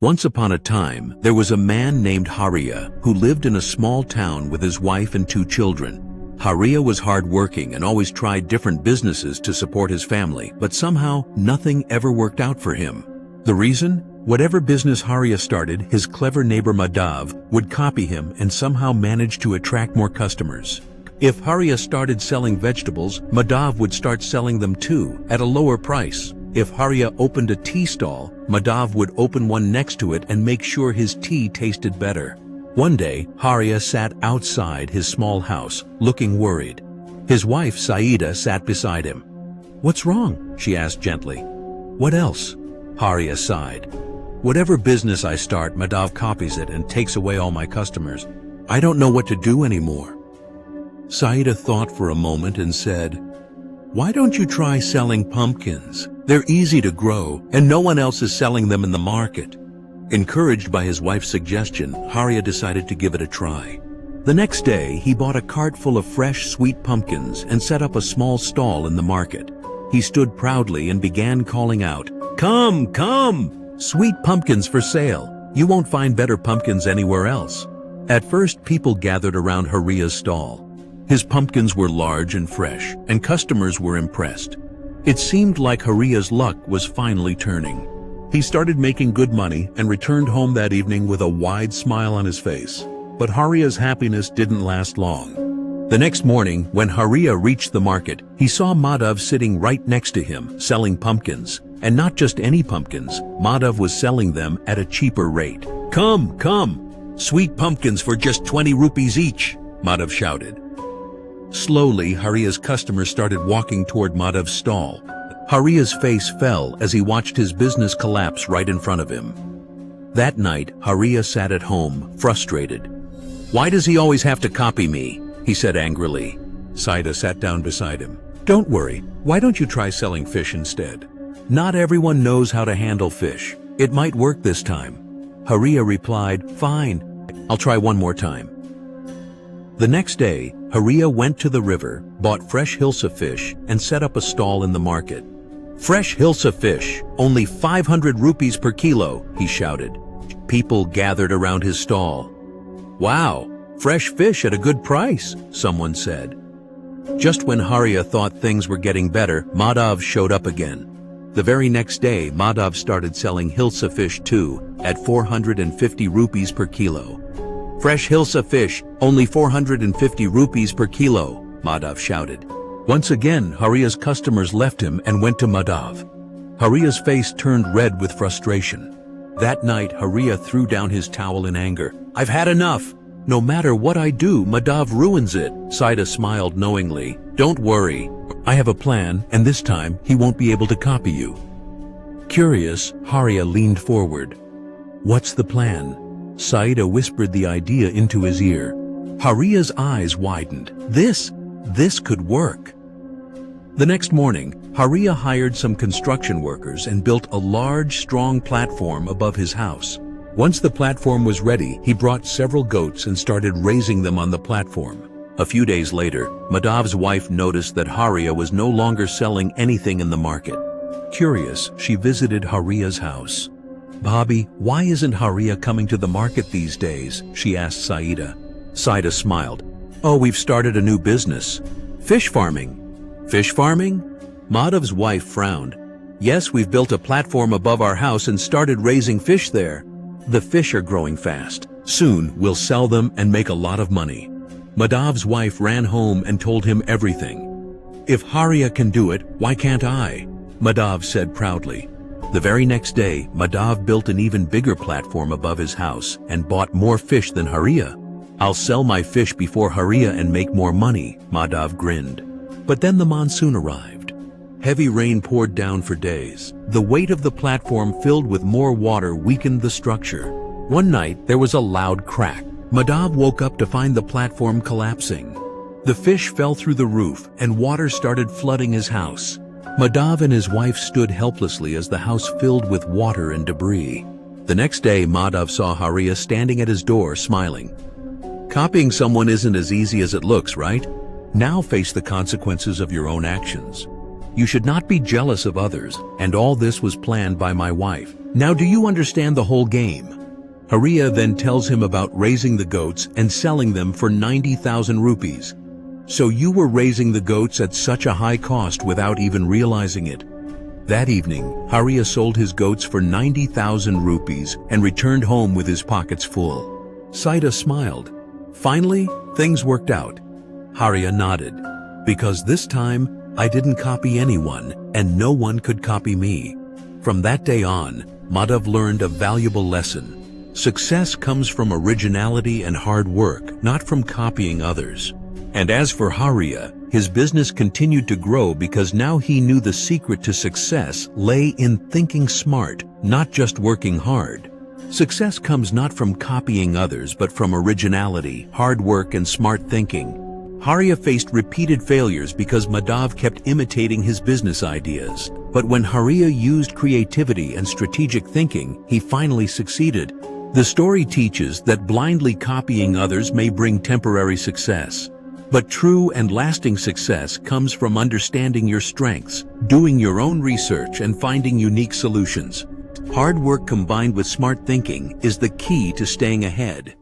Once upon a time, there was a man named Haria who lived in a small town with his wife and 2 children. Haria was hardworking and always tried different businesses to support his family, but somehow nothing ever worked out for him. The reason? Whatever business Haria started, his clever neighbor Madhav would copy him and somehow manage to attract more customers. If Haria started selling vegetables, Madhav would start selling them too, at a lower price. If Haria opened a tea stall, Madhav would open one next to it and make sure his tea tasted better. One day, Haria sat outside his small house, looking worried. His wife, Saida, sat beside him. "What's wrong?" she asked gently. "What else?" Haria sighed. "Whatever business I start, Madhav copies it and takes away all my customers. I don't know what to do anymore." Saida thought for a moment and said, "Why don't you try selling pumpkins? They're easy to grow, and no one else is selling them in the market." Encouraged by his wife's suggestion, Haria decided to give it a try. The next day, he bought a cart full of fresh, sweet pumpkins and set up a small stall in the market. He stood proudly and began calling out, "Come, come! Sweet pumpkins for sale. You won't find better pumpkins anywhere else." At first, people gathered around Haria's stall. His pumpkins were large and fresh, and customers were impressed. It seemed like Haria's luck was finally turning. He started making good money and returned home that evening with a wide smile on his face. But Haria's happiness didn't last long. The next morning, when Haria reached the market, he saw Madhav sitting right next to him, selling pumpkins. And not just any pumpkins, Madhav was selling them at a cheaper rate. "Come, come! Sweet pumpkins for just 20 rupees each," Madhav shouted. Slowly, Haria's customers started walking toward Madhav's stall. Haria's face fell as he watched his business collapse right in front of him. That night, Haria sat at home, frustrated. "Why does he always have to copy me?" he said angrily. Saida sat down beside him. "Don't worry, why don't you try selling fish instead? Not everyone knows how to handle fish. It might work this time." Haria replied, "Fine, I'll try one more time." The next day, Haria went to the river, bought fresh hilsa fish, and set up a stall in the market. "Fresh hilsa fish, only 500 rupees per kilo," he shouted. People gathered around his stall. "Wow, fresh fish at a good price," someone said. Just when Haria thought things were getting better, Madhav showed up again. The very next day, Madhav started selling hilsa fish too, at 450 rupees per kilo. "Fresh hilsa fish, only 450 rupees per kilo," Madhav shouted. Once again, Haria's customers left him and went to Madhav. Haria's face turned red with frustration. That night, Haria threw down his towel in anger. "I've had enough. No matter what I do, Madhav ruins it." Saida smiled knowingly. "Don't worry. I have a plan, and this time he won't be able to copy you." Curious, Haria leaned forward. "What's the plan?" Saida whispered the idea into his ear. Haria's eyes widened. This could work. The next morning, Haria hired some construction workers and built a large, strong platform above his house. Once the platform was ready, he brought several goats and started raising them on the platform. A few days later, Madhav's wife noticed that Haria was no longer selling anything in the market. Curious, she visited Haria's house. "Bobby, why isn't Haria coming to the market these days?" she asked Saida. Saida smiled. "Oh, we've started a new business. Fish farming." "Fish farming?" Madhav's wife frowned. "Yes, we've built a platform above our house and started raising fish there. The fish are growing fast. Soon, we'll sell them and make a lot of money." Madhav's wife ran home and told him everything. "If Haria can do it, why can't I?" Madhav said proudly. The very next day, Madhav built an even bigger platform above his house and bought more fish than Haria. "I'll sell my fish before Haria and make more money," Madhav grinned. But then the monsoon arrived. Heavy rain poured down for days. The weight of the platform filled with more water weakened the structure. One night, there was a loud crack. Madhav woke up to find the platform collapsing. The fish fell through the roof and water started flooding his house. Madhav and his wife stood helplessly as the house filled with water and debris. The next day, Madhav saw Haria standing at his door, smiling. "Copying someone isn't as easy as it looks, right? Now face the consequences of your own actions. You should not be jealous of others, and all this was planned by my wife. Now do you understand the whole game? Hariya then tells him about raising the goats and selling them for 90,000 rupees. So you were raising the goats at such a high cost without even realizing it. That evening, Hariya sold his goats for 90,000 rupees and returned home with his pockets full. Saida smiled. Finally, things worked out. Hariya nodded. Because this time, I didn't copy anyone, and no one could copy me. From that day on, Madhav learned a valuable lesson. Success comes from originality and hard work, not from copying others. And as for Hariya, his business continued to grow because now he knew the secret to success lay in thinking smart, not just working hard. Success comes not from copying others, but from originality, hard work, and smart thinking. Hariya faced repeated failures because Madhav kept imitating his business ideas. But when Hariya used creativity and strategic thinking, he finally succeeded. The story teaches that blindly copying others may bring temporary success. But true and lasting success comes from understanding your strengths, doing your own research, and finding unique solutions. Hard work combined with smart thinking is the key to staying ahead.